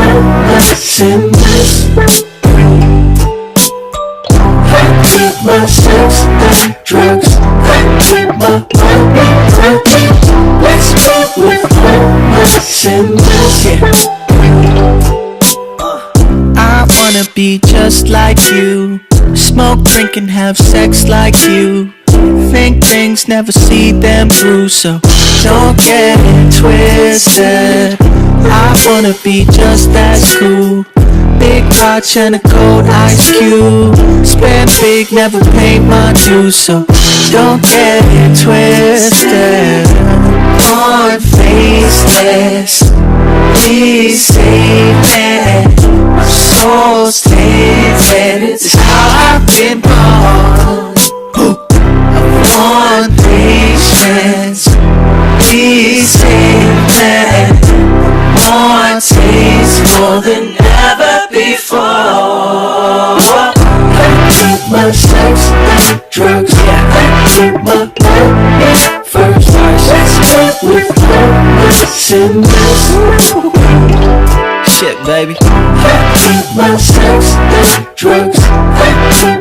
purpose in this. I keep my sex and drugs. I keep my money working. Let's go with purpose in this. I wanna be just like you. Smoke, drink, and have sex like you. Think things, never see them through, so don't get it twisted. I wanna be just as cool. Big watch and a cold ice cube. Spend big, never pay my dues, so don't get it twisted. Born faceless, please save it. My soul's tainted, it's how I've been born. I want patience, please save it. More taste, more than ever before. I keep my sex and drugs. I keep my money first. Let's get with purpose in this. Shit, baby. I keep my sex and drugs. I keep